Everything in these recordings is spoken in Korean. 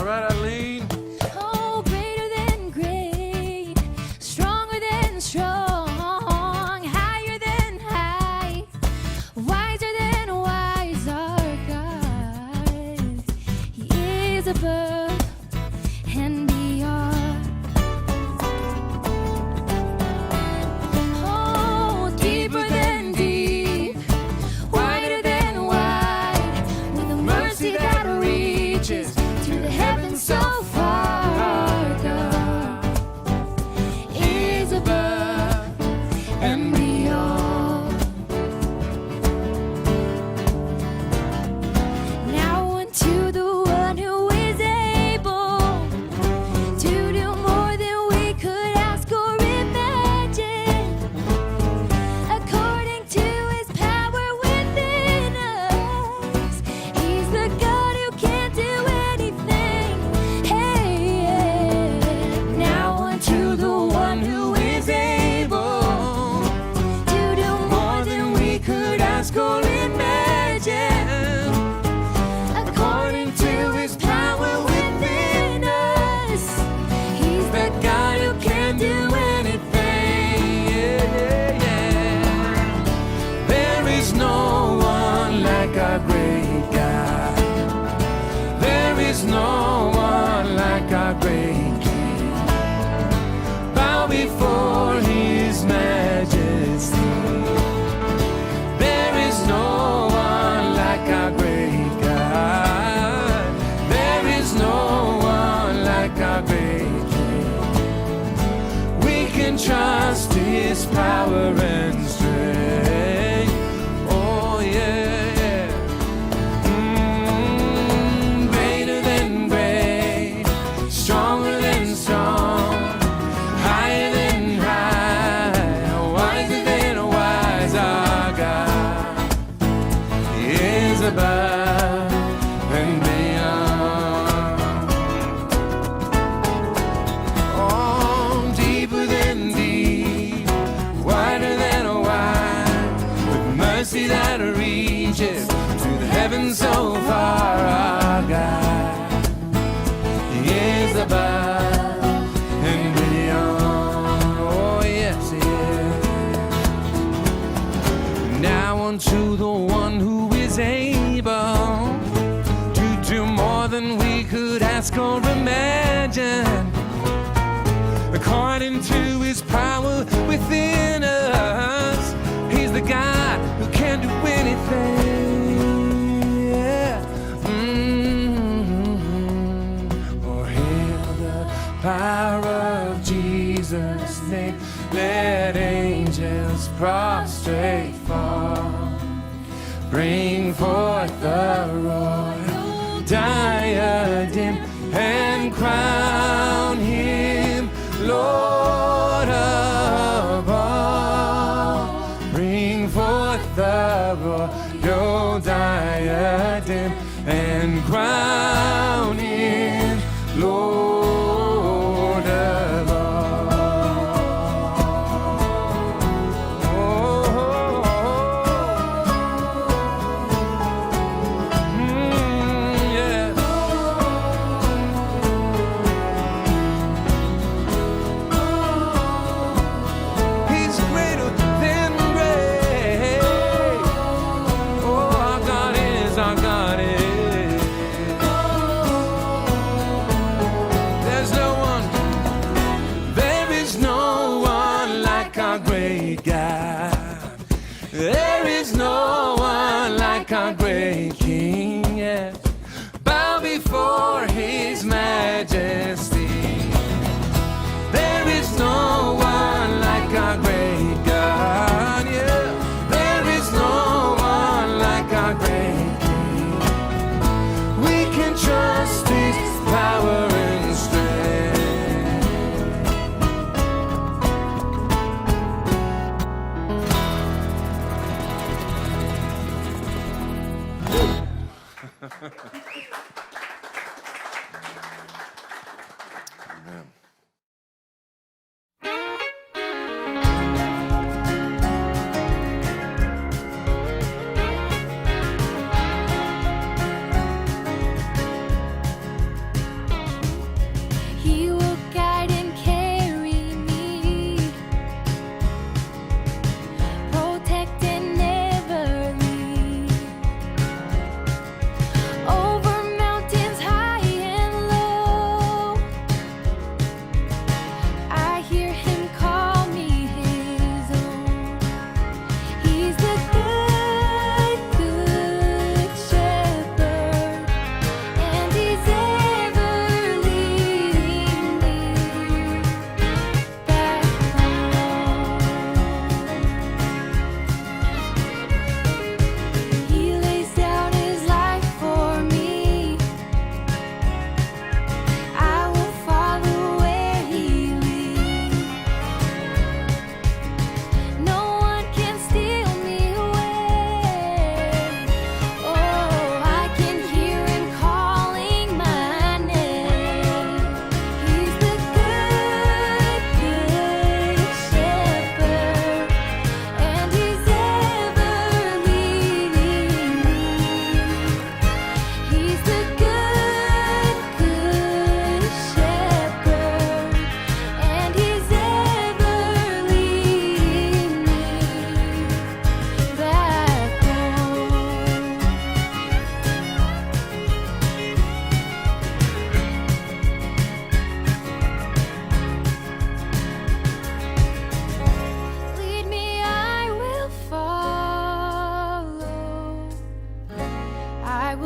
All right, Eileen. Oh, greater than great, stronger than strong, higher than high, wiser than wise, our God. He is above and beyond. Oh, deeper than deep, wider than wide, with a mercy that reaches to the heavens so far. God is above and beyond. Now unto the one who is able to do more than we could ask or imagine, according to his power within us. He's the God who can't do anything. Hey, yeah. Now unto the one who is able to do more than we could ask or imagine, according to his power within us. He's the God who can do anything. Yeah, yeah. There is no one like our great God. There is no one like our great King. Bow before his majesty. There is no one like our great God. There is no one like our great King. We can trust his power and strength. Oh yeah, yeah. Greater than great, stronger than strong, higher than high, wiser than wise. Our God is above and beyond. Oh, deeper than deep, wider than wide, with mercy that reaches to the heavens so far. Our God is above and beyond. Oh yes, he is. Now unto the one who is able to do more than we could ask or imagine, according to his power within us. He's the God who can do anything. Yeah. Oh, hail the power of Jesus' name. Let angels prostrate fall. Bring forth the royal diadem and crown him Lord of all. Bring forth the royal diadem and crown him Lord of all. Yeah. He's greater than great. Oh, our God is, our God is. There's no one, there is no one like our great God. There is no one like our great King. Yes. Bow before his majesty. There is no one like our great God. Yeah. There is no one like our great King. We can trust his power and strength.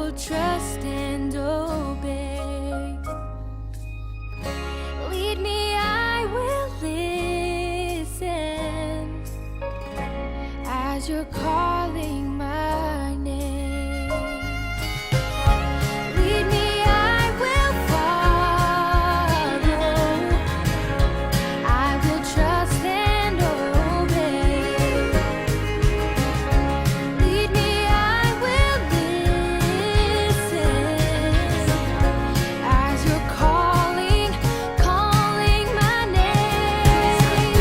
will trust and obey. Lead me, I will listen as you're calling my name. Lead me, I will follow. I will trust and obey. Lead me, I will listen as you're calling my name.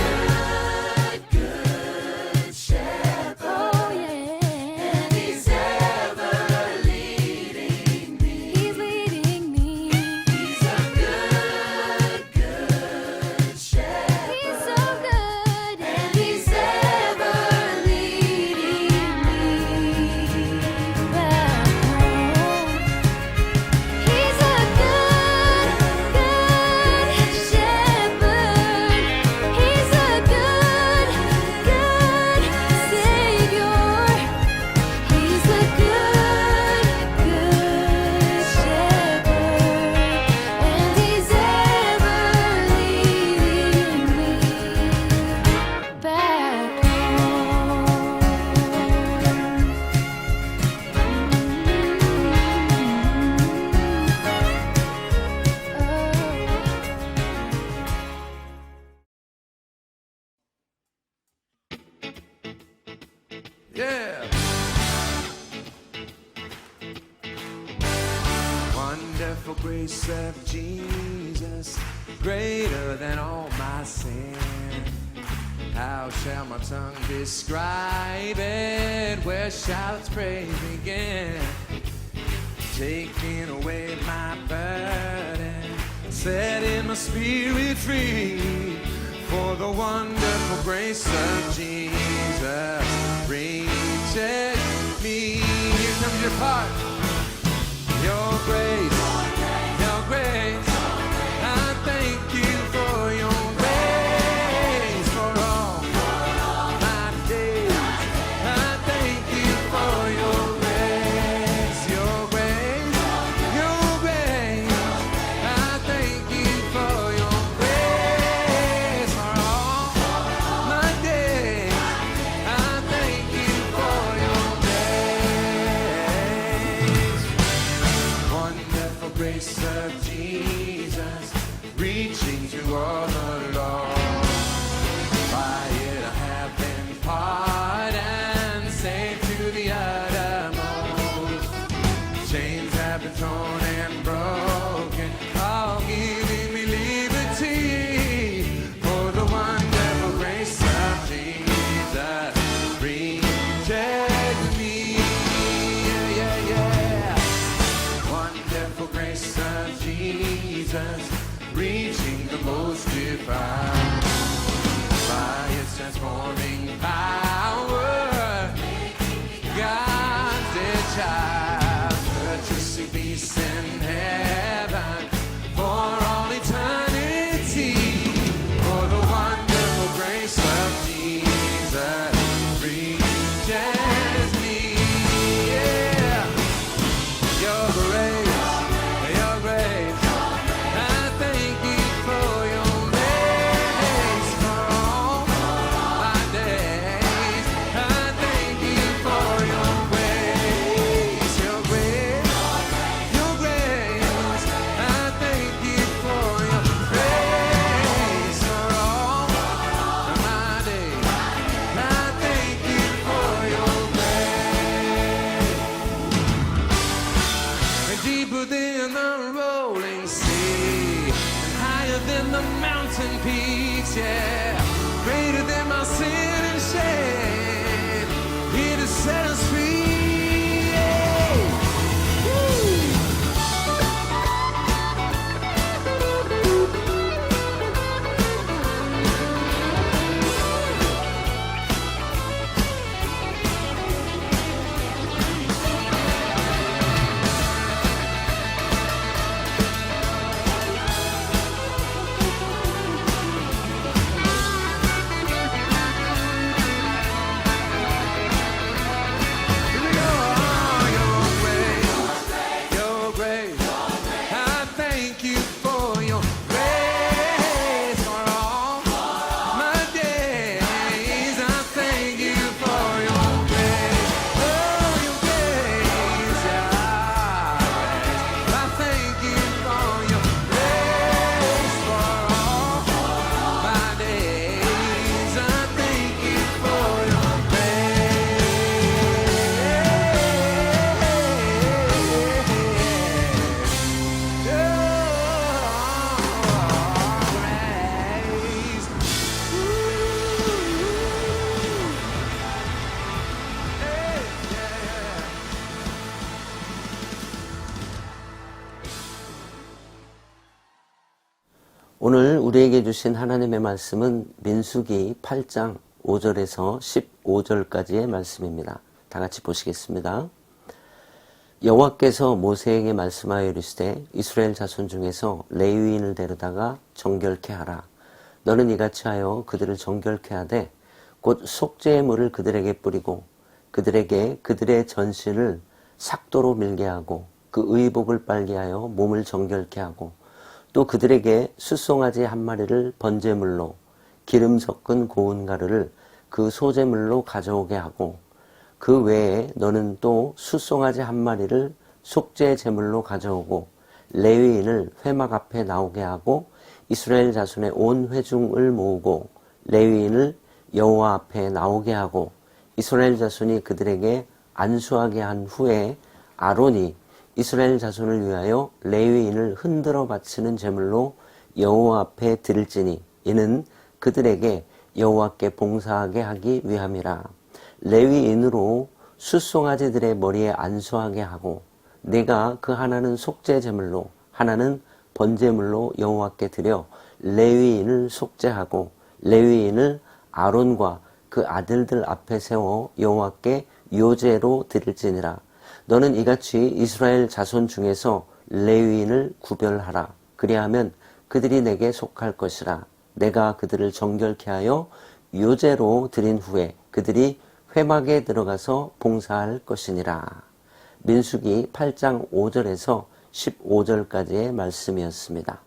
Good shepherd. Oh yeah. And he's ever leading me. He's leading me. He's a good shepherd. He's so good. And he's ever leading me back home. He's a good shepherd. He's a good Savior. He's a good shepherd, and he's ever leading me back Yeah. Wonderful grace of Jesus, greater than all my sin. How shall my tongue describe it? Where shall its praise begin? Taking away my burden, setting my spirit free. For the wonderful grace of Jesus reaches me. Here comes your part. Your grace, your grace. I thank you for your grace for all my days. I thank you for your grace, your grace, your grace. I thank you for your grace for all my days. I thank you for your grace. Wonderful grace of Jesus, reaching to all the lost. By it I have been pardoned, saved to the uttermost. Chains have been torn and broken, all giving me liberty. For the wonderful grace of Jesus reaches me. Yeah, yeah, yeah. Wonderful grace of Jesus, reaching the most divine. By its transforming power, God's dear child, purchasing peace in heaven for all eternity. For the wonderful grace of Jesus reaches me. Yeah. Your grace, your grace. I thank you for your grace for all my days. I thank you for your grace, your grace, your grace. I thank you for your grace for all my days. I thank you for your grace. And deeper than the rolling sea, and higher than the mountain peaks, yeah. Greater than my sin and shame, here to set us free. Yeah. Woo. 오늘 우리에게 주신 하나님의 말씀은 민수기 8장 5절에서 15절까지의 말씀입니다. 다 같이 보시겠습니다. 여호와께서 모세에게 말씀하여 이르시되 이스라엘 자손 중에서 레위인을 데려다가 정결케 하라. 너는 이같이 하여 그들을 정결케 하되 곧 속죄의 물을 그들에게 뿌리고 그들에게 그들의 전신을 삭도로 밀게 하고 그 의복을 빨게 하여 몸을 정결케 하고 또 그들에게 숫송아지 한 마리를 번제물로 기름 섞은 고운 가루를 그 소제물로 가져오게 하고 그 외에 너는 또 숫송아지 한 마리를 속죄 제물로 가져오고 레위인을 회막 앞에 나오게 하고 이스라엘 자손의 온 회중을 모으고 레위인을 여호와 앞에 나오게 하고 이스라엘 자손이 그들에게 안수하게 한 후에 아론이 이스라엘 자손을 위하여 레위인을 흔들어 바치는 제물로 여호와 앞에 드릴지니 이는 그들에게 여호와께 봉사하게 하기 위함이라. 레위인으로 숫송아지들의 머리에 안수하게 하고 내가 그 하나는 속죄 제물로 하나는 번제물로 여호와께 드려 레위인을 속죄하고 레위인을 아론과 그 아들들 앞에 세워 여호와께 요제로 드릴지니라. 너는 이같이 이스라엘 자손 중에서 레위인을 구별하라. 그리하면 그들이 내게 속할 것이라. 내가 그들을 정결케 하여 요제로 드린 후에 그들이 회막에 들어가서 봉사할 것이니라. 민수기 8장 5절에서 15절까지의 말씀이었습니다.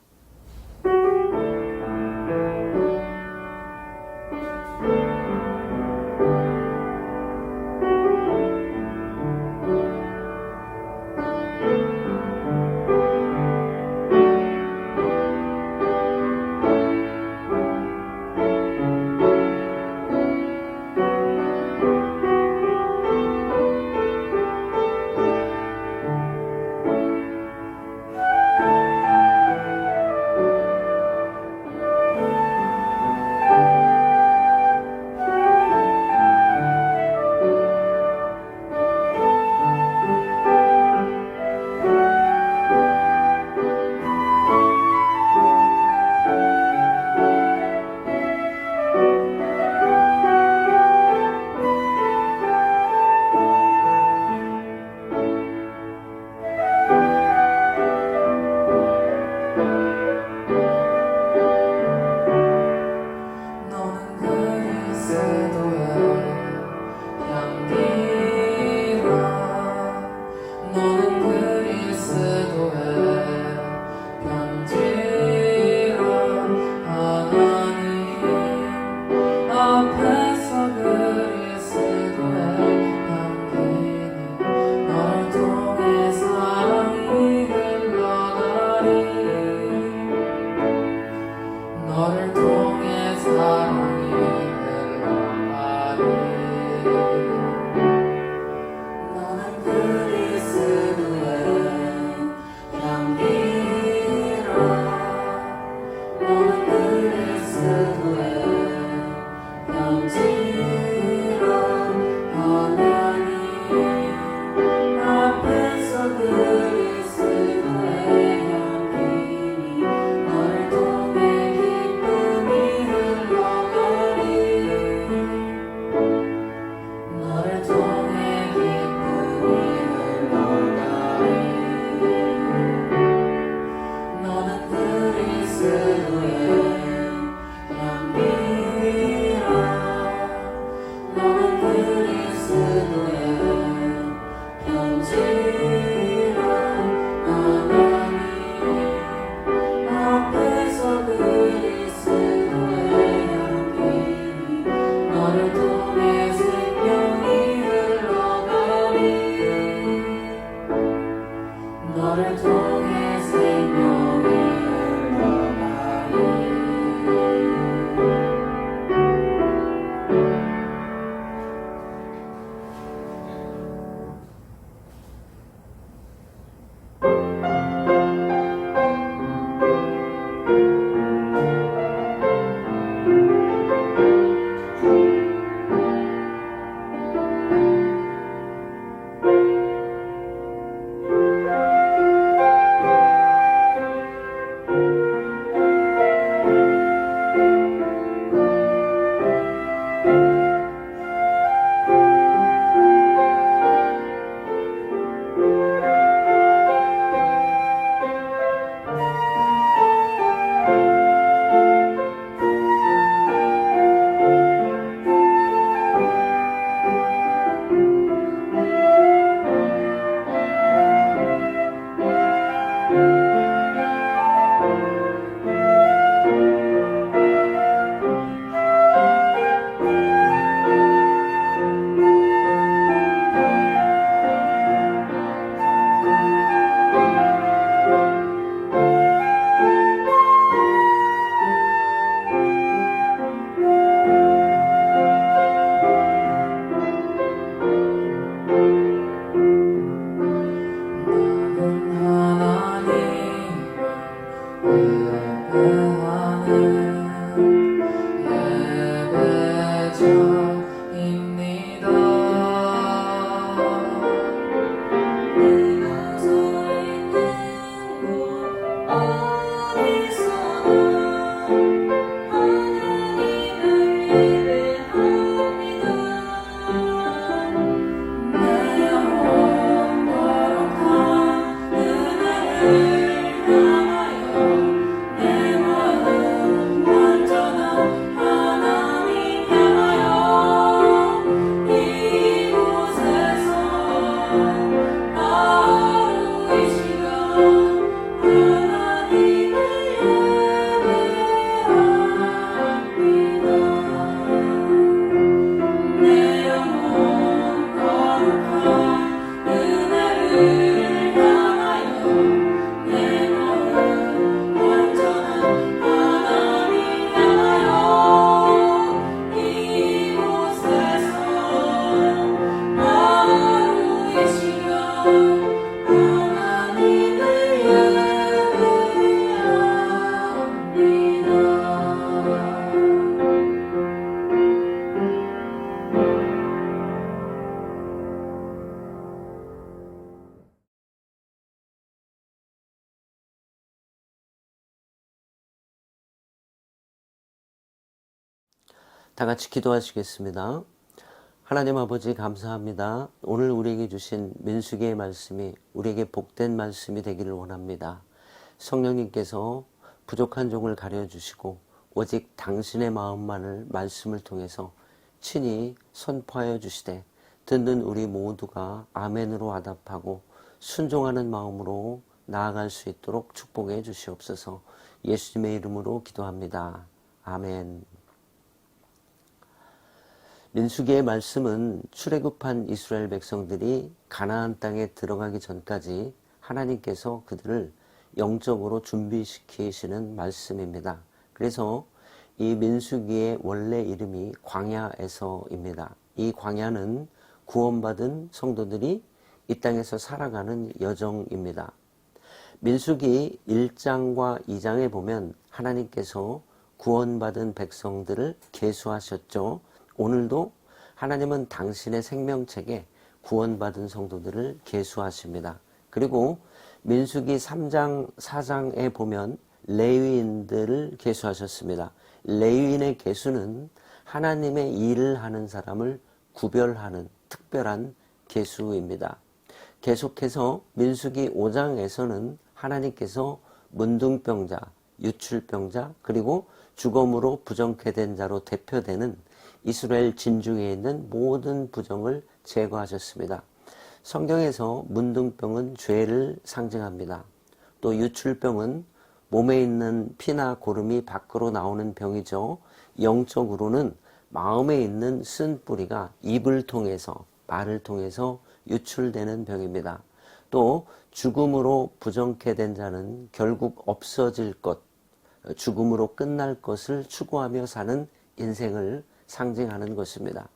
너를 통해 기쁨이 다 같이 기도하시겠습니다. 하나님 아버지 감사합니다. 오늘 우리에게 주신 민수기의 말씀이 우리에게 복된 말씀이 되기를 원합니다. 성령님께서 부족한 종을 가려주시고 오직 당신의 마음만을 말씀을 통해서 친히 선포하여 주시되 듣는 우리 모두가 아멘으로 화답하고 순종하는 마음으로 나아갈 수 있도록 축복해 주시옵소서. 예수님의 이름으로 기도합니다. 아멘. 민수기의 말씀은 출애굽한 이스라엘 백성들이 가나안 땅에 들어가기 전까지 하나님께서 그들을 영적으로 준비시키시는 말씀입니다. 그래서 이 민수기의 원래 이름이 광야에서입니다. 이 광야는 구원받은 성도들이 이 땅에서 살아가는 여정입니다. 민수기 1장과 2장에 보면 하나님께서 구원받은 백성들을 계수하셨죠. 오늘도 하나님은 당신의 생명책에 구원받은 성도들을 계수하십니다. 그리고 민수기 3장, 4장에 보면 레위인들을 계수하셨습니다. 레위인의 계수는 하나님의 일을 하는 사람을 구별하는 특별한 계수입니다. 계속해서 민수기 5장에서는 하나님께서 문둥병자, 유출병자, 그리고 죽음으로 부정케 된 자로 대표되는 이스라엘 진중에 있는 모든 부정을 제거하셨습니다. 성경에서 문둥병은 죄를 상징합니다. 또 유출병은 몸에 있는 피나 고름이 밖으로 나오는 병이죠. 영적으로는 마음에 있는 쓴뿌리가 입을 통해서, 말을 통해서 유출되는 병입니다. 또 죽음으로 부정케 된 자는 결국 없어질 것, 죽음으로 끝날 것을 추구하며 사는 인생을 상징하는 것입니다.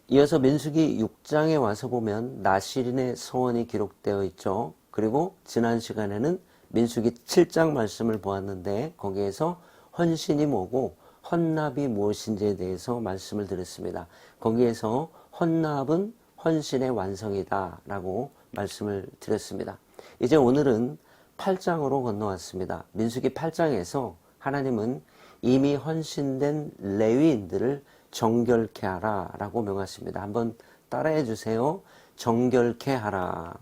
이어서 민수기 6장에 와서 보면 나실인의 서원이 기록되어 있죠. 그리고 지난 시간에는 민수기 7장 말씀을 보았는데 거기에서 헌신이 뭐고 헌납이 무엇인지에 대해서 말씀을 드렸습니다. 거기에서 헌납은 헌신의 완성이다 라고 말씀을 드렸습니다. 이제 오늘은 8장으로 건너왔습니다. 민수기 8장에서 하나님은 이미 헌신된 레위인들을 정결케 하라 라고 명하십니다. 한번 따라해 주세요. 정결케 하라.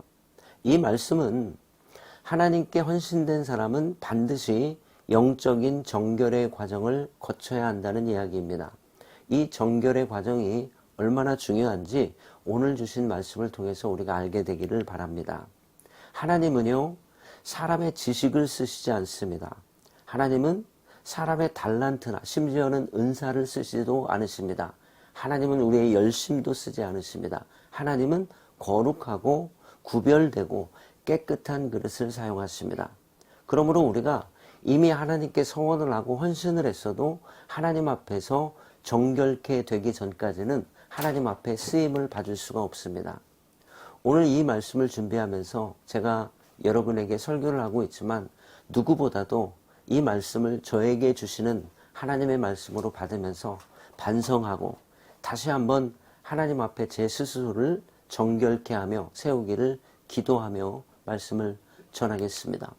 이 말씀은 하나님께 헌신된 사람은 반드시 영적인 정결의 과정을 거쳐야 한다는 이야기입니다. 이 정결의 과정이 얼마나 중요한지 오늘 주신 말씀을 통해서 우리가 알게 되기를 바랍니다. 하나님은요, 사람의 지식을 쓰시지 않습니다. 하나님은 사람의 달란트나 심지어는 은사를 쓰시지도 않으십니다. 하나님은 우리의 열심도 쓰지 않으십니다. 하나님은 거룩하고 구별되고 깨끗한 그릇을 사용하십니다. 그러므로 우리가 이미 하나님께 서원을 하고 헌신을 했어도 하나님 앞에서 정결케 되기 전까지는 하나님 앞에 쓰임을 받을 수가 없습니다. 오늘 이 말씀을 준비하면서 제가 여러분에게 설교를 하고 있지만 누구보다도 이 말씀을 저에게 주시는 하나님의 말씀으로 받으면서 반성하고 다시 한번 하나님 앞에 제 스스로를 정결케 하며 세우기를 기도하며 말씀을 전하겠습니다.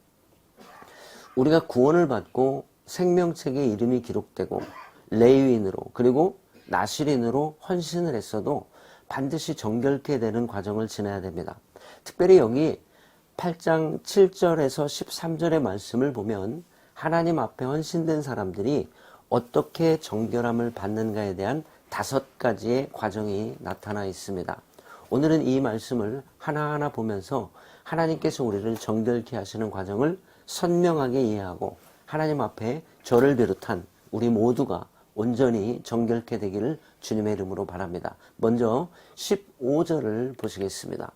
우리가 구원을 받고 생명책에 이름이 기록되고 레위인으로 그리고 나실인으로 헌신을 했어도 반드시 정결케 되는 과정을 지나야 됩니다. 특별히 여기 8장 7절에서 13절의 말씀을 보면 하나님 앞에 헌신된 사람들이 어떻게 정결함을 받는가에 대한 5가지의 과정이 나타나 있습니다. 오늘은 이 말씀을 하나하나 보면서 하나님께서 우리를 정결케 하시는 과정을 선명하게 이해하고 하나님 앞에 저를 비롯한 우리 모두가 온전히 정결케 되기를 주님의 이름으로 바랍니다. 먼저 15절을 보시겠습니다.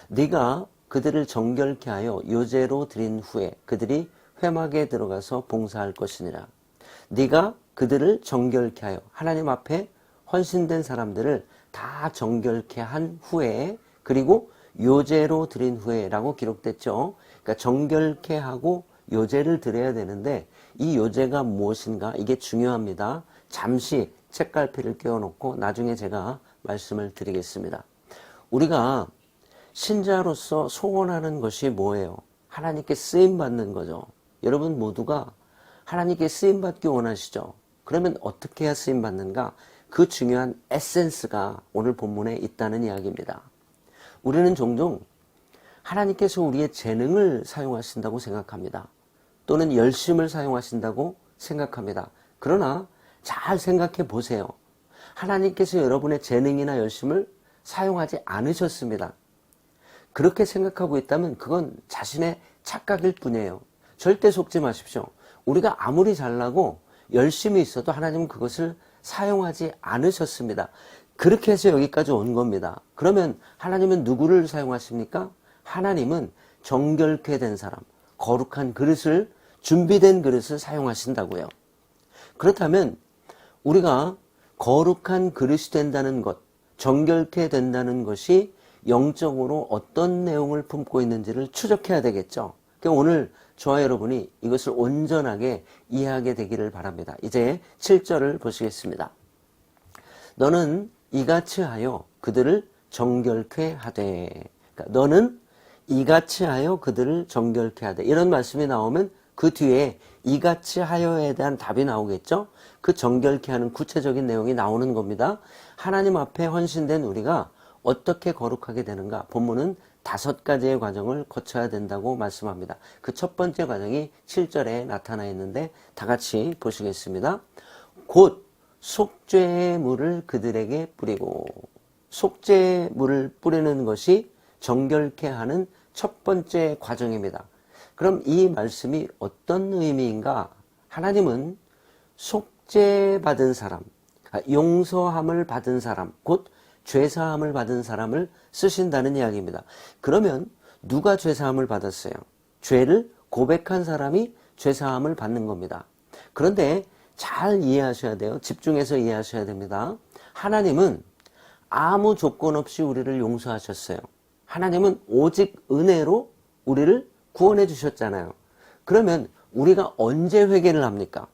네가 그들을 정결케 하여 요제로 드린 후에 그들이 회막에 들어가서 봉사할 것이니라. 네가 그들을 정결케 하여 하나님 앞에 헌신된 사람들을 다 정결케 한 후에 그리고 요제로 드린 후에라고 기록됐죠. 그러니까 정결케 하고 요제를 드려야 되는데 이 요제가 무엇인가 이게 중요합니다. 잠시 책갈피를 끼워놓고 나중에 제가 말씀을 드리겠습니다. 우리가 신자로서 소원하는 것이 뭐예요? 하나님께 쓰임받는 거죠. 여러분 모두가 하나님께 쓰임받기 원하시죠? 그러면 어떻게 해야 쓰임받는가? 그 중요한 에센스가 오늘 본문에 있다는 이야기입니다. 우리는 종종 하나님께서 우리의 재능을 사용하신다고 생각합니다. 또는 열심을 사용하신다고 생각합니다. 그러나 잘 생각해 보세요. 하나님께서 여러분의 재능이나 열심을 사용하지 않으셨습니다. 그렇게 생각하고 있다면 그건 자신의 착각일 뿐이에요. 절대 속지 마십시오. 우리가 아무리 잘나고 열심히 있어도 하나님은 그것을 사용하지 않으셨습니다. 그렇게 해서 여기까지 온 겁니다. 그러면 하나님은 누구를 사용하십니까? 하나님은 정결케 된 사람, 거룩한 그릇을, 준비된 그릇을 사용하신다고요. 그렇다면 우리가 거룩한 그릇이 된다는 것, 정결케 된다는 것이 영적으로 어떤 내용을 품고 있는지를 추적해야 되겠죠. 그러니까 오늘 저와 여러분이 이것을 온전하게 이해하게 되기를 바랍니다. 이제 7절을 보시겠습니다. 너는 이같이 하여 그들을 정결케 하되. 그러니까 너는 이같이 하여 그들을 정결케 하되. 이런 말씀이 나오면 그 뒤에 이같이 하여에 대한 답이 나오겠죠. 그 정결케 하는 구체적인 내용이 나오는 겁니다. 하나님 앞에 헌신된 우리가 어떻게 거룩하게 되는가? 본문은 5가지의 과정을 거쳐야 된다고 말씀합니다. 그 첫 번째 과정이 7절에 나타나 있는데 다 같이 보시겠습니다. 곧 속죄의 물을 그들에게 뿌리고. 속죄의 물을 뿌리는 것이 정결케 하는 첫 번째 과정입니다. 그럼 이 말씀이 어떤 의미인가? 하나님은 속죄받은 사람, 용서함을 받은 사람, 곧 죄사함을 받은 사람을 쓰신다는 이야기입니다. 그러면 누가 죄사함을 받았어요? 죄를 고백한 사람이 죄사함을 받는 겁니다. 그런데 잘 이해하셔야 돼요. 집중해서 이해하셔야 됩니다. 하나님은 아무 조건 없이 우리를 용서하셨어요. 하나님은 오직 은혜로 우리를 구원해 주셨잖아요. 그러면 우리가 언제 회개를 합니까?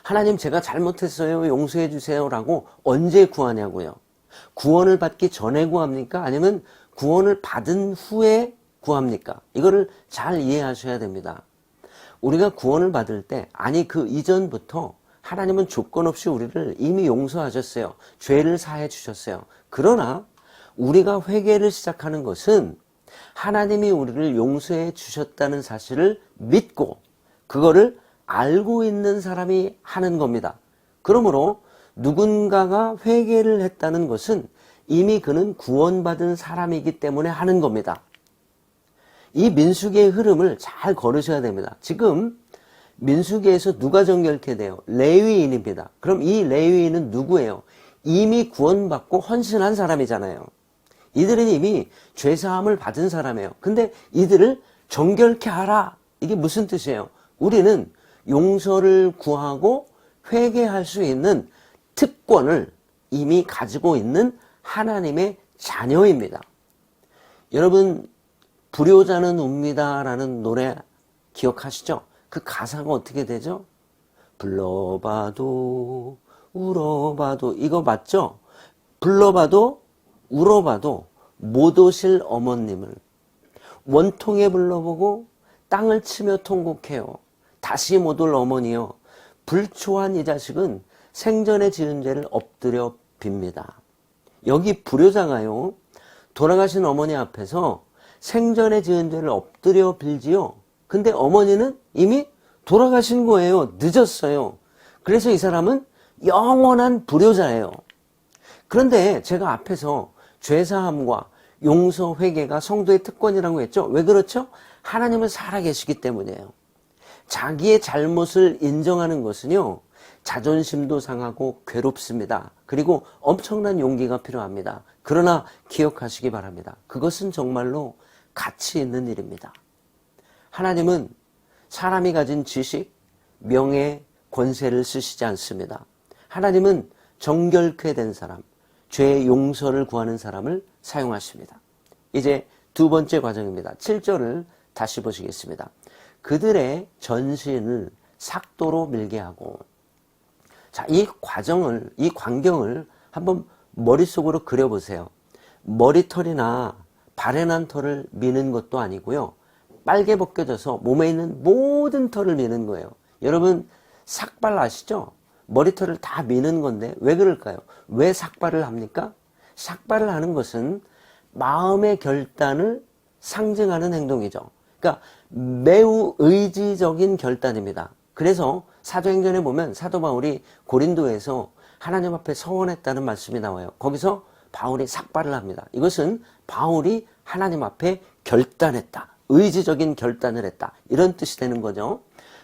하나님 제가 잘못했어요. 용서해 주세요. 라고 언제 구하냐고요. 구원을 받기 전에 구합니까? 아니면 구원을 받은 후에 구합니까? 이거를 잘 이해하셔야 됩니다. 우리가 구원을 받을 때, 아니 그 이전부터 하나님은 조건 없이 우리를 이미 용서하셨어요. 죄를 사해 주셨어요. 그러나 우리가 회개를 시작하는 것은 하나님이 우리를 용서해 주셨다는 사실을 믿고 그거를 알고 있는 사람이 하는 겁니다. 그러므로 누군가가 회개를 했다는 것은 이미 그는 구원받은 사람이기 때문에 하는 겁니다. 이 민수기의 흐름을 잘 걸으셔야 됩니다. 지금 민수기에서 누가 정결케 돼요? 레위인입니다. 그럼 이 레위인은 누구예요? 이미 구원받고 헌신한 사람이잖아요. 이들은 이미 죄사함을 받은 사람이에요. 근데 이들을 정결케 하라. 이게 무슨 뜻이에요? 우리는 용서를 구하고 회개할 수 있는 특권을 이미 가지고 있는 하나님의 자녀입니다. 여러분 불효자는 웁니다 라는 노래 기억하시죠? 그 가사가 어떻게 되죠? 불러봐도 울어봐도, 이거 맞죠? 불러봐도 울어봐도 못 오실 어머님을 원통에 불러보고 땅을 치며 통곡해요. 다시 못 올 어머니요. 불초한 이 자식은 생전에 지은 죄를 엎드려 빕니다. 여기 불효자가요. 돌아가신 어머니 앞에서 생전에 지은 죄를 엎드려 빌지요. 근데 어머니는 이미 돌아가신 거예요. 늦었어요. 그래서 이 사람은 영원한 불효자예요. 그런데 제가 앞에서 죄사함과 용서 회개가 성도의 특권이라고 했죠. 왜 그렇죠? 하나님은 살아계시기 때문이에요. 자기의 잘못을 인정하는 것은요, 자존심도 상하고 괴롭습니다. 그리고 엄청난 용기가 필요합니다. 그러나 기억하시기 바랍니다. 그것은 정말로 가치 있는 일입니다. 하나님은 사람이 가진 지식, 명예, 권세를 쓰시지 않습니다. 하나님은 정결케 된 사람, 죄의 용서를 구하는 사람을 사용하십니다. 이제 두 번째 과정입니다. 7절을 다시 보시겠습니다. 그들의 전신을 삭도로 밀게 하고. 자, 이 과정을, 이 광경을 한번 머릿속으로 그려보세요. 머리털이나 발에 난 털을 미는 것도 아니고요. 빨개 벗겨져서 몸에 있는 모든 털을 미는 거예요. 여러분 삭발 아시죠? 머리털을 다 미는 건데 왜 그럴까요? 왜 삭발을 합니까? 삭발을 하는 것은 마음의 결단을 상징하는 행동이죠. 그러니까 매우 의지적인 결단입니다. 그래서 사도행전에 보면 사도 바울이 고린도에서 하나님 앞에 서원했다는 말씀이 나와요. 거기서 바울이 삭발을 합니다. 이것은 바울이 하나님 앞에 결단했다. 의지적인 결단을 했다. 이런 뜻이 되는 거죠.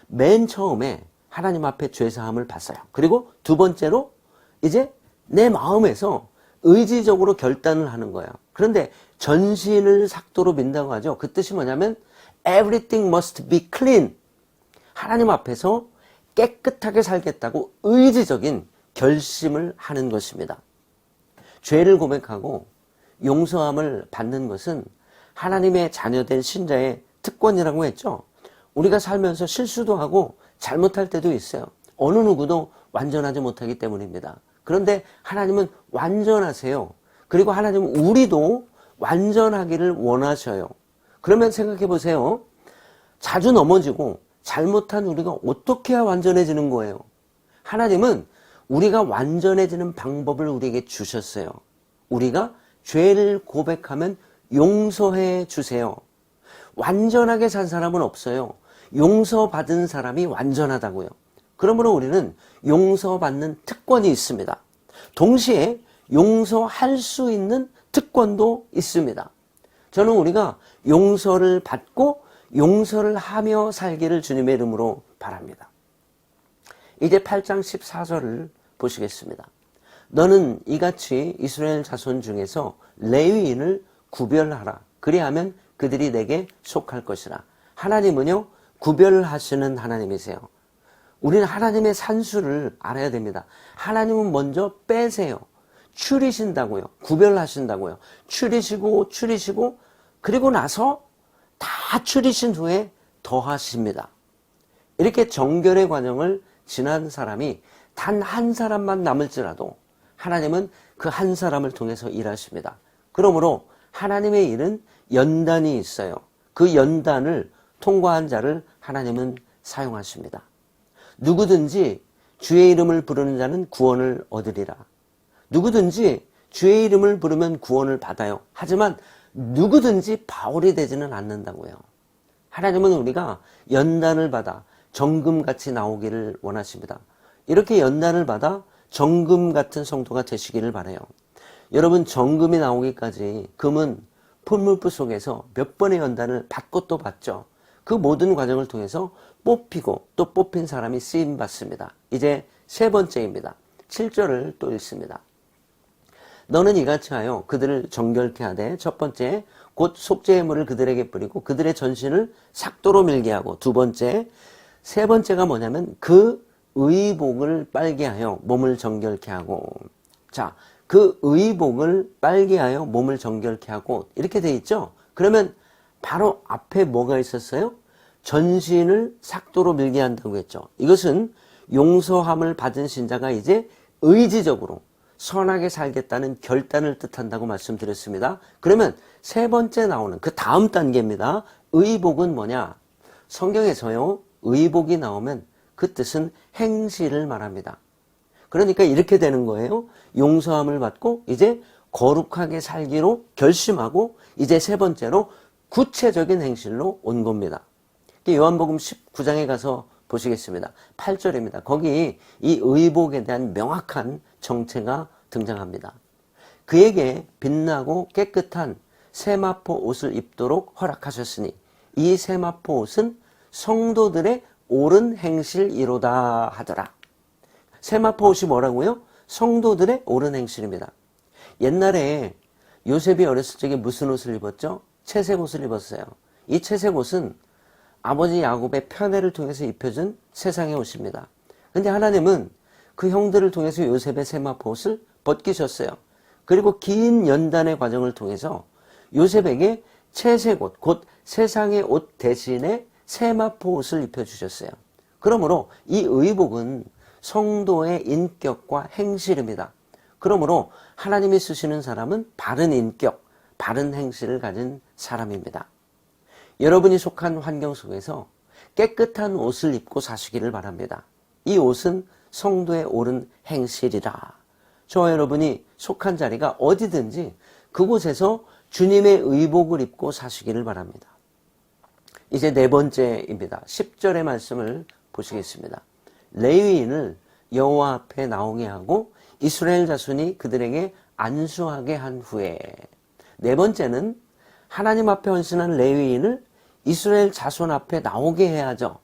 맨 처음에 하나님 앞에 죄사함을 받아요. 그리고 두 번째로 이제 내 마음에서 의지적으로 결단을 하는 거예요. 그런데 전신을 삭도로 민다고 하죠. 그 뜻이 뭐냐면 everything must be clean. 하나님 앞에서 깨끗하게 살겠다고 의지적인 결심을 하는 것입니다. 죄를 고백하고 용서함을 받는 것은 하나님의 자녀된 신자의 특권이라고 했죠. 우리가 살면서 실수도 하고 잘못할 때도 있어요. 어느 누구도 완전하지 못하기 때문입니다. 그런데 하나님은 완전하세요. 그리고 하나님은 우리도 완전하기를 원하셔요. 그러면 생각해 보세요. 자주 넘어지고 잘못한 우리가 어떻게 해야 완전해지는 거예요? 하나님은 우리가 완전해지는 방법을 우리에게 주셨어요. 우리가 죄를 고백하면 용서해 주세요. 완전하게 산 사람은 없어요. 용서받은 사람이 완전하다고요. 그러므로 우리는 용서받는 특권이 있습니다. 동시에 용서할 수 있는 특권도 있습니다. 저는 우리가 용서를 받고 용서를 하며 살기를 주님의 이름으로 바랍니다. 이제 8장 14절을 보시겠습니다. 너는 이같이 이스라엘 자손 중에서 레위인을 구별하라. 그리하면 그들이 내게 속할 것이라. 하나님은요, 구별하시는 하나님이세요. 우리는 하나님의 산수를 알아야 됩니다. 하나님은 먼저 빼세요. 추리신다고요. 구별하신다고요. 추리시고 그리고 나서 다 추리신 후에 더하십니다. 이렇게 정결의 과정을 지난 사람이 단 한 사람만 남을지라도 하나님은 그 한 사람을 통해서 일하십니다. 그러므로 하나님의 일은 연단이 있어요. 그 연단을 통과한 자를 하나님은 사용하십니다. 누구든지 주의 이름을 부르는 자는 구원을 얻으리라. 누구든지 주의 이름을 부르면 구원을 받아요. 하지만 누구든지 바울이 되지는 않는다고요. 하나님은 우리가 연단을 받아 정금같이 나오기를 원하십니다. 이렇게 연단을 받아 정금 같은 성도가 되시기를 바라요. 여러분, 정금이 나오기까지 금은 풀물부 속에서 몇 번의 연단을 받고 또 받죠. 그 모든 과정을 통해서 뽑히고 또 뽑힌 사람이 쓰임받습니다. 이제 세 번째입니다. 7절을 또 읽습니다. 너는 이같이 하여 그들을 정결케 하되, 첫 번째 곧 속죄의 물을 그들에게 뿌리고 그들의 전신을 삭도로 밀게 하고, 두 번째, 세 번째가 뭐냐면 그 의복을 빨게 하여 몸을 정결케 하고. 자, 그 의복을 빨게 하여 몸을 정결케 하고 이렇게 돼 있죠. 그러면 바로 앞에 뭐가 있었어요? 전신을 삭도로 밀게 한다고 했죠. 이것은 용서함을 받은 신자가 이제 의지적으로 선하게 살겠다는 결단을 뜻한다고 말씀드렸습니다. 그러면 세 번째 나오는 그 다음 단계입니다. 의복은 뭐냐? 성경에서요, 의복이 나오면 그 뜻은 행실을 말합니다. 그러니까 이렇게 되는 거예요. 용서함을 받고 이제 거룩하게 살기로 결심하고 이제 세 번째로 구체적인 행실로 온 겁니다. 요한복음 19장에 가서 보시겠습니다. 8절입니다. 거기 이 의복에 대한 명확한 정체가 등장합니다. 그에게 빛나고 깨끗한 세마포 옷을 입도록 허락하셨으니 이 세마포 옷은 성도들의 옳은 행실이로다 하더라. 세마포 옷이 뭐라고요? 성도들의 옳은 행실입니다. 옛날에 요셉이 어렸을 적에 무슨 옷을 입었죠? 채색 옷을 입었어요. 이 채색 옷은 아버지 야곱의 편애를 통해서 입혀준 세상의 옷입니다. 그런데 하나님은 그 형들을 통해서 요셉의 세마포 옷을 벗기셨어요. 그리고 긴 연단의 과정을 통해서 요셉에게 채색 옷, 곧 세상의 옷 대신에 세마포 옷을 입혀주셨어요. 그러므로 이 의복은 성도의 인격과 행실입니다. 그러므로 하나님이 쓰시는 사람은 바른 인격, 바른 행실을 가진 사람입니다. 여러분이 속한 환경 속에서 깨끗한 옷을 입고 사시기를 바랍니다. 이 옷은 성도의 옳은 행실이라. 저와 여러분이 속한 자리가 어디든지 그곳에서 주님의 의복을 입고 사시기를 바랍니다. 이제 네 번째입니다. 10절의 말씀을 보시겠습니다. 레위인을 여호와 앞에 나오게 하고 이스라엘 자손이 그들에게 안수하게 한 후에, 네 번째는 하나님 앞에 헌신한 레위인을 이스라엘 자손 앞에 나오게 해야죠.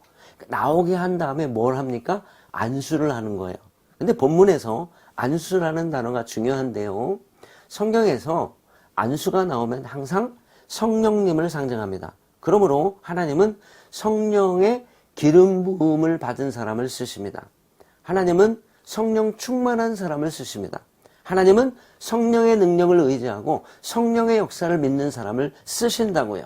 나오게 한 다음에 뭘 합니까? 안수를 하는 거예요. 근데 본문에서 안수라는 단어가 중요한데요. 성경에서 안수가 나오면 항상 성령님을 상징합니다. 그러므로 하나님은 성령의 기름 부음을 받은 사람을 쓰십니다. 하나님은 성령 충만한 사람을 쓰십니다. 하나님은 성령의 능력을 의지하고 성령의 역사를 믿는 사람을 쓰신다고요.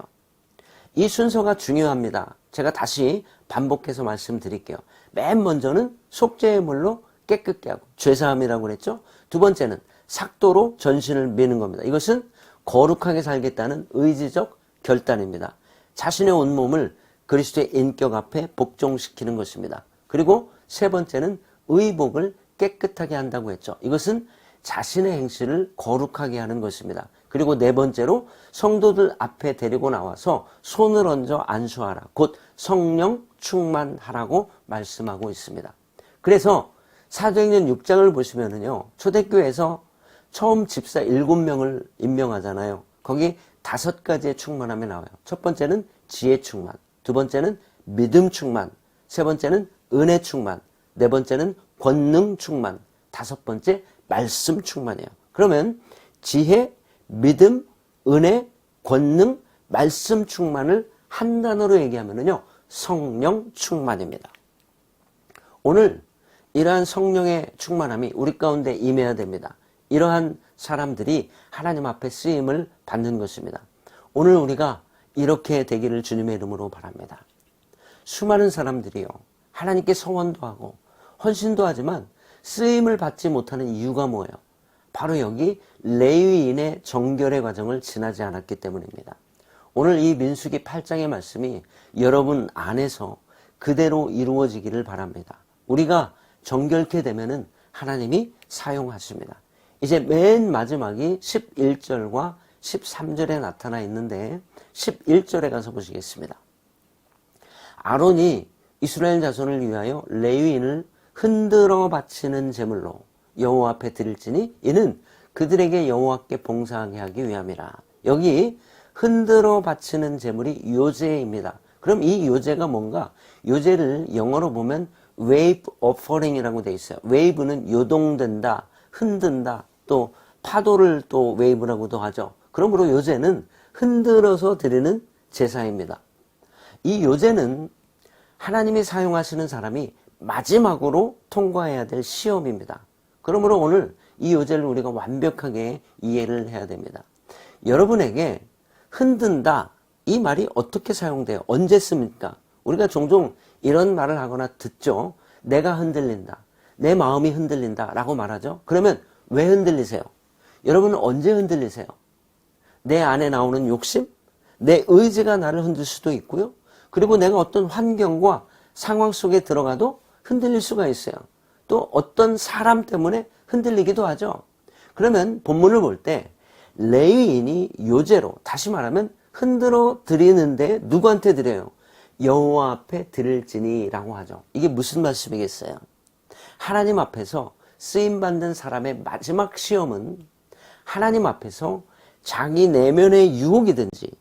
이 순서가 중요합니다. 제가 다시 반복해서 말씀드릴게요. 맨 먼저는 속죄의 물로 깨끗게 하고, 죄사함이라고 그랬죠. 두 번째는 삭도로 전신을 미는 겁니다. 이것은 거룩하게 살겠다는 의지적 결단입니다. 자신의 온몸을 그리스도의 인격 앞에 복종시키는 것입니다. 그리고 세 번째는 의복을 깨끗하게 한다고 했죠. 이것은 자신의 행실을 거룩하게 하는 것입니다. 그리고 네 번째로 성도들 앞에 데리고 나와서 손을 얹어 안수하라. 곧 성령 충만하라고 말씀하고 있습니다. 그래서 사도행전 6장을 보시면은요, 초대교회에서 처음 집사 7명을 임명하잖아요. 거기 5가지의 충만함이 나와요. 첫 번째는 지혜 충만, 두 번째는 믿음 충만, 세 번째는 은혜 충만, 네 번째는 권능 충만, 다섯 번째 말씀 충만이에요. 그러면 지혜, 믿음, 은혜, 권능, 말씀 충만을 한 단어로 얘기하면은요, 성령 충만입니다. 오늘 이러한 성령의 충만함이 우리 가운데 임해야 됩니다. 이러한 사람들이 하나님 앞에 쓰임을 받는 것입니다. 오늘 우리가 이렇게 되기를 주님의 이름으로 바랍니다. 수많은 사람들이요, 하나님께 서원도 하고 헌신도 하지만 쓰임을 받지 못하는 이유가 뭐예요? 바로 여기 레위인의 정결의 과정을 지나지 않았기 때문입니다. 오늘 이 민수기 8장의 말씀이 여러분 안에서 그대로 이루어지기를 바랍니다. 우리가 정결케 되면은 하나님이 사용하십니다. 이제 맨 마지막이 11절과 13절에 나타나 있는데 11절에 가서 보시겠습니다. 아론이 이스라엘 자손을 위하여 레위인을 흔들어 바치는 제물로 여호와 앞에 드릴지니 이는 그들에게 여호와께 봉사하게 하기 위함이라. 여기 흔들어 바치는 제물이 요제입니다. 그럼 이 요제가 뭔가? 요제를 영어로 보면 wave offering이라고 되어 있어요. wave는 요동된다, 흔든다, 또 파도를 또 wave라고도 하죠. 그러므로 요제는 흔들어서 드리는 제사입니다. 이 요제는 하나님이 사용하시는 사람이 마지막으로 통과해야 될 시험입니다. 그러므로 오늘 이 요제를 우리가 완벽하게 이해를 해야 됩니다. 여러분에게 흔든다, 이 말이 어떻게 사용돼요? 언제 씁니까? 우리가 종종 이런 말을 하거나 듣죠. 내가 흔들린다, 내 마음이 흔들린다 라고 말하죠. 그러면 왜 흔들리세요? 여러분은 언제 흔들리세요? 내 안에 나오는 욕심? 내 의지가 나를 흔들 수도 있고요. 그리고 내가 어떤 환경과 상황 속에 들어가도 흔들릴 수가 있어요. 또 어떤 사람 때문에 흔들리기도 하죠. 그러면 본문을 볼 때 레위인이 요제로, 다시 말하면 흔들어 드리는데 누구한테 드려요? 여호와 앞에 드릴지니라고 하죠. 이게 무슨 말씀이겠어요? 하나님 앞에서 쓰임받는 사람의 마지막 시험은 하나님 앞에서 자기 내면의 유혹이든지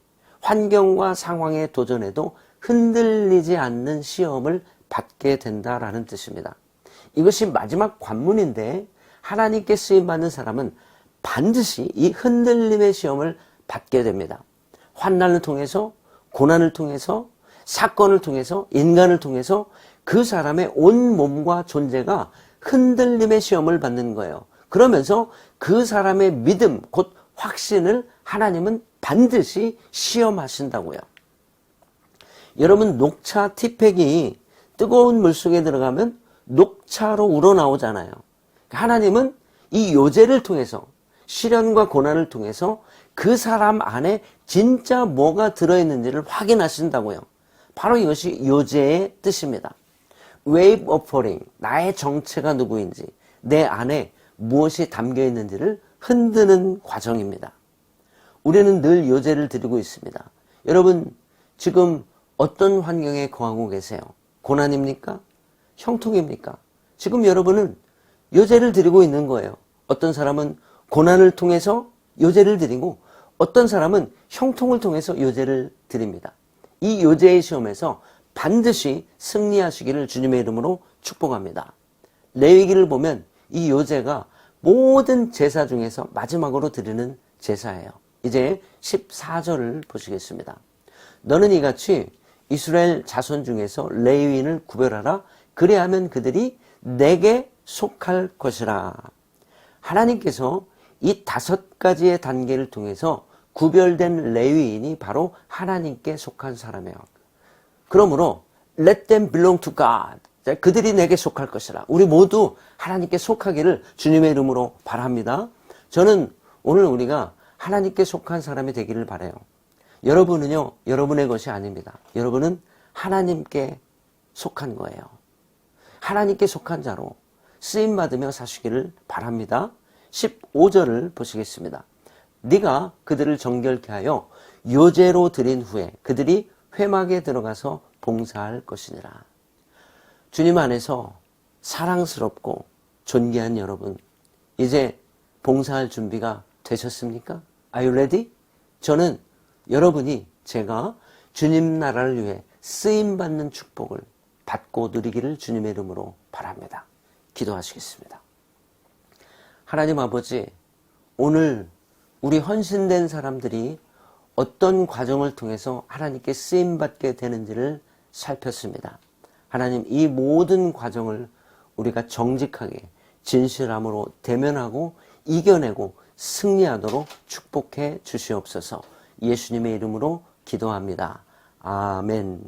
환경과 상황에 도전해도 흔들리지 않는 시험을 받게 된다라는 뜻입니다. 이것이 마지막 관문인데 하나님께 쓰임받는 사람은 반드시 이 흔들림의 시험을 받게 됩니다. 환난을 통해서, 고난을 통해서, 사건을 통해서, 인간을 통해서 그 사람의 온 몸과 존재가 흔들림의 시험을 받는 거예요. 그러면서 그 사람의 믿음, 곧 확신을 하나님은 반드시 시험하신다고요. 여러분, 녹차 티팩이 뜨거운 물속에 들어가면 녹차로 우러나오잖아요. 하나님은 이 요제를 통해서, 시련과 고난을 통해서 그 사람 안에 진짜 뭐가 들어있는지를 확인하신다고요. 바로 이것이 요제의 뜻입니다. wave of falling, 나의 정체가 누구인지, 내 안에 무엇이 담겨 있는지를 흔드는 과정입니다. 우리는 늘 요제를 드리고 있습니다. 여러분, 지금 어떤 환경에 거하고 계세요? 고난입니까? 형통입니까? 지금 여러분은 요제를 드리고 있는 거예요. 어떤 사람은 고난을 통해서 요제를 드리고 어떤 사람은 형통을 통해서 요제를 드립니다. 이 요제의 시험에서 반드시 승리하시기를 주님의 이름으로 축복합니다. 레위기를 보면 이 요제가 모든 제사 중에서 마지막으로 드리는 제사예요. 이제 14절을 보시겠습니다. 너는 이같이 이스라엘 자손 중에서 레위인을 구별하라. 그래야면 그들이 내게 속할 것이라. 하나님께서 이 5가지의 단계를 통해서 구별된 레위인이 바로 하나님께 속한 사람이에요. 그러므로 let them belong to God. 그들이 내게 속할 것이라. 우리 모두 하나님께 속하기를 주님의 이름으로 바랍니다. 저는 오늘 우리가 하나님께 속한 사람이 되기를 바라요. 여러분은요, 여러분의 것이 아닙니다. 여러분은 하나님께 속한 거예요. 하나님께 속한 자로 쓰임받으며 사시기를 바랍니다. 15절을 보시겠습니다. 네가 그들을 정결케 하여 요제로 드린 후에 그들이 회막에 들어가서 봉사할 것이니라. 주님 안에서 사랑스럽고 존귀한 여러분, 이제 봉사할 준비가 되셨습니까? Are you ready? 저는 여러분이 제가 주님 나라를 위해 쓰임받는 축복을 받고 누리기를 주님의 이름으로 바랍니다. 기도하시겠습니다. 하나님 아버지, 오늘 우리 헌신된 사람들이 어떤 과정을 통해서 하나님께 쓰임받게 되는지를 살폈습니다. 하나님, 이 모든 과정을 우리가 정직하게 진실함으로 대면하고 이겨내고 승리하도록 축복해 주시옵소서. 예수님의 이름으로 기도합니다. 아멘.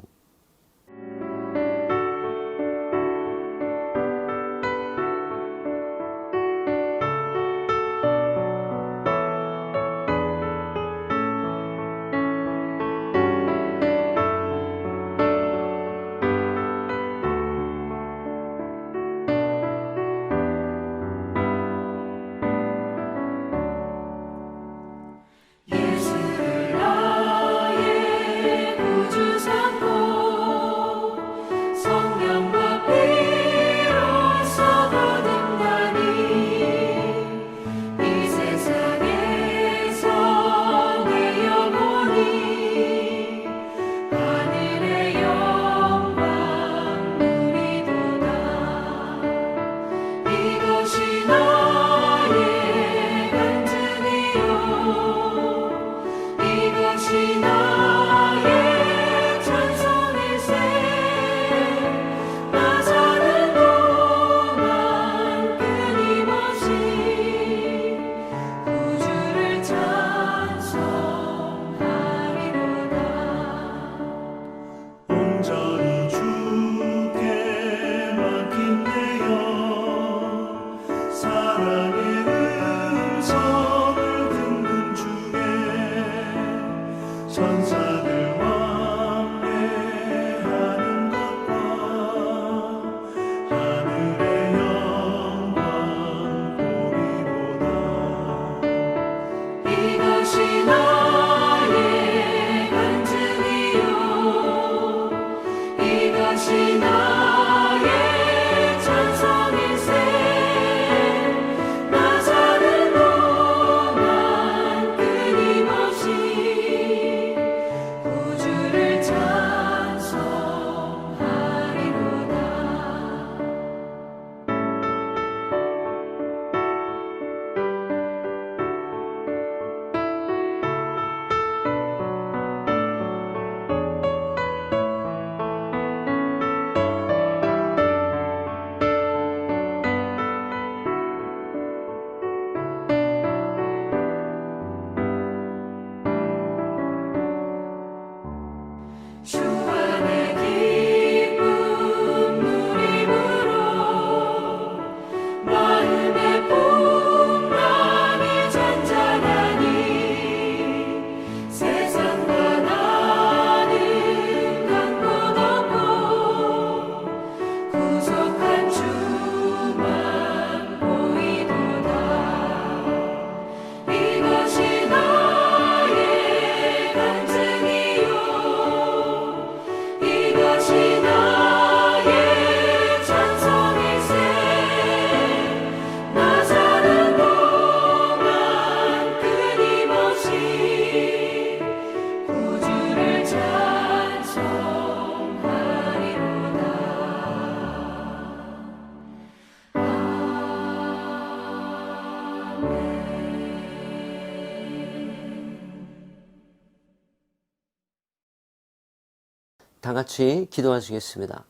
다 같이 기도하시겠습니다.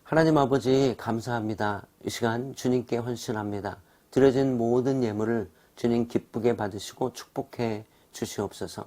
하나님 아버지 감사합니다. 이 시간 주님께 헌신합니다. 드려진 모든 예물을 주님 기쁘게 받으시고 축복해 주시옵소서.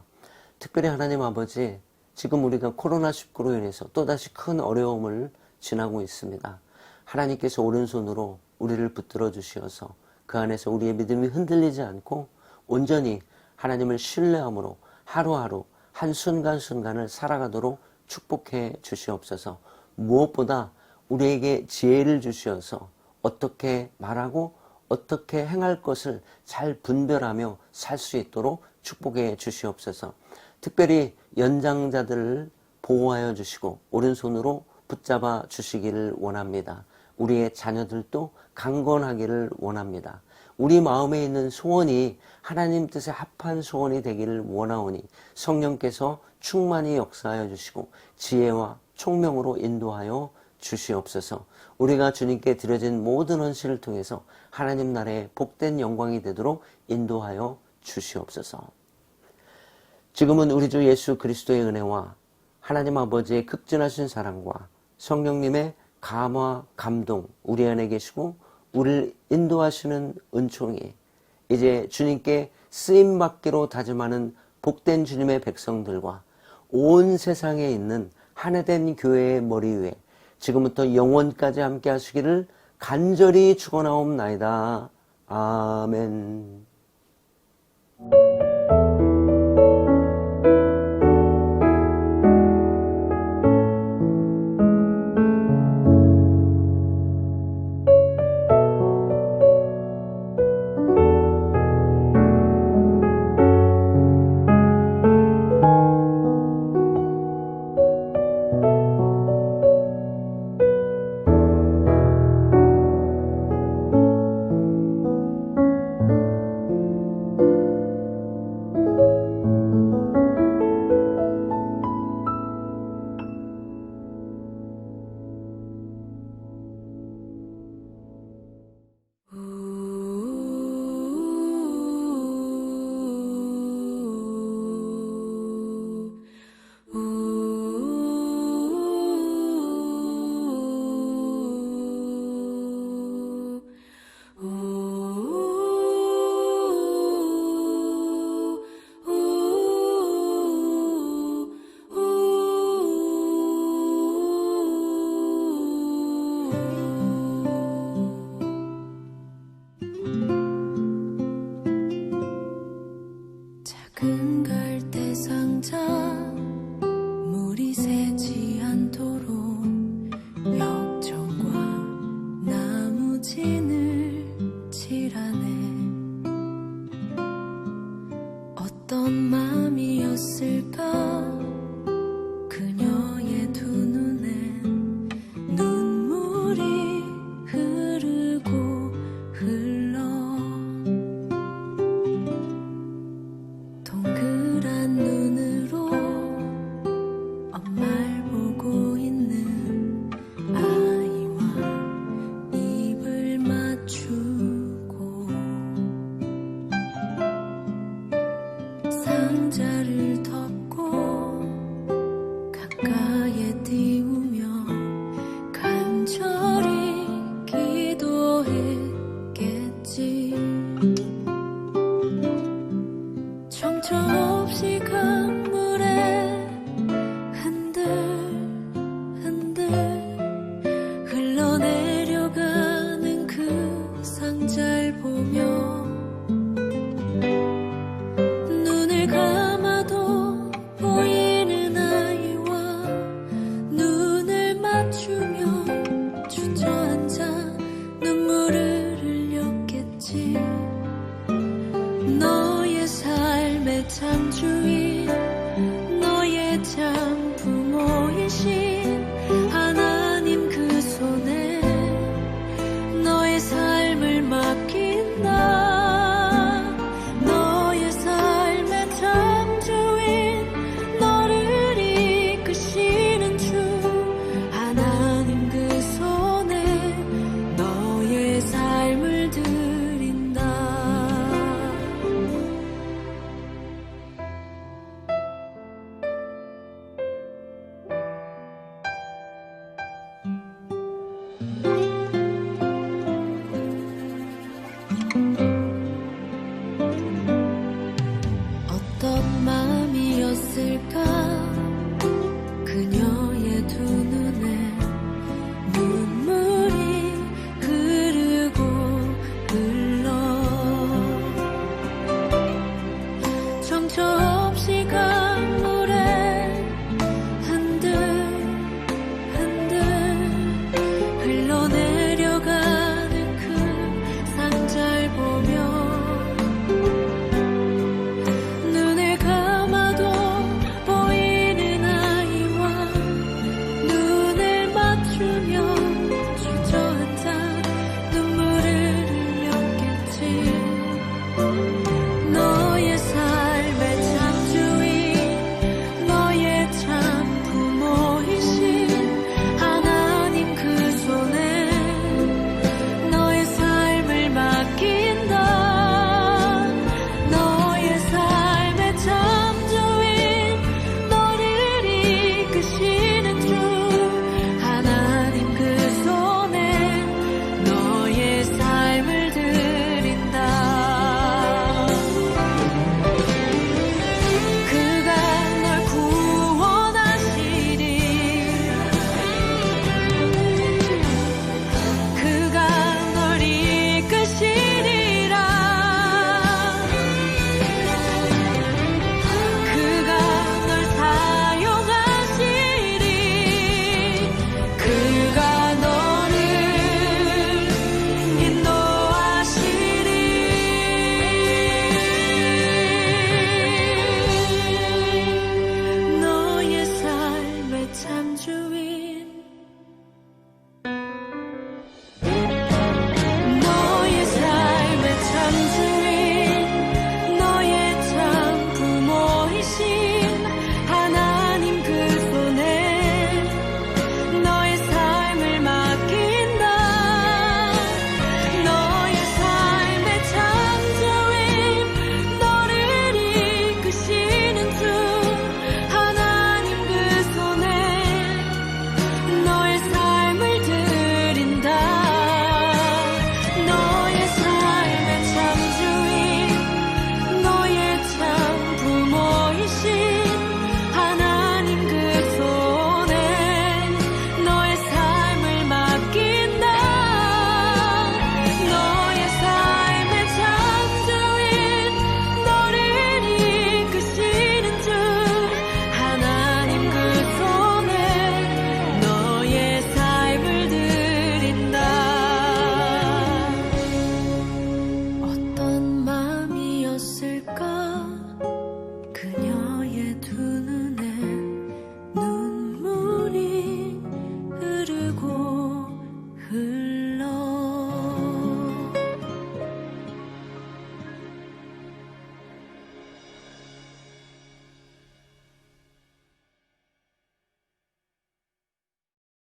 특별히 하나님 아버지, 지금 우리가 코로나19로 인해서 또다시 큰 어려움을 지나고 있습니다. 하나님께서 오른손으로 우리를 붙들어 주시어서 그 안에서 우리의 믿음이 흔들리지 않고 온전히 하나님을 신뢰함으로 하루하루 한순간순간을 살아가도록 축복해 주시옵소서. 무엇보다 우리에게 지혜를 주시어서 어떻게 말하고 어떻게 행할 것을 잘 분별하며 살 수 있도록 축복해 주시옵소서. 특별히 연장자들을 보호하여 주시고 오른손으로 붙잡아 주시기를 원합니다. 우리의 자녀들도 강건하기를 원합니다. 우리 마음에 있는 소원이 하나님 뜻에 합한 소원이 되기를 원하오니 성령께서 충만히 역사하여 주시고 지혜와 총명으로 인도하여 주시옵소서. 우리가 주님께 드려진 모든 헌신을 통해서 하나님 나라의 복된 영광이 되도록 인도하여 주시옵소서. 지금은 우리 주 예수 그리스도의 은혜와 하나님 아버지의 극진하신 사랑과 성령님의 감화, 감동 우리 안에 계시고 우리를 인도하시는 은총이 이제 주님께 쓰임받기로 다짐하는 복된 주님의 백성들과 온 세상에 있는 하나된 교회의 머리 위에 지금부터 영원까지 함께 하시기를 간절히 축원하옵나이다. 아멘.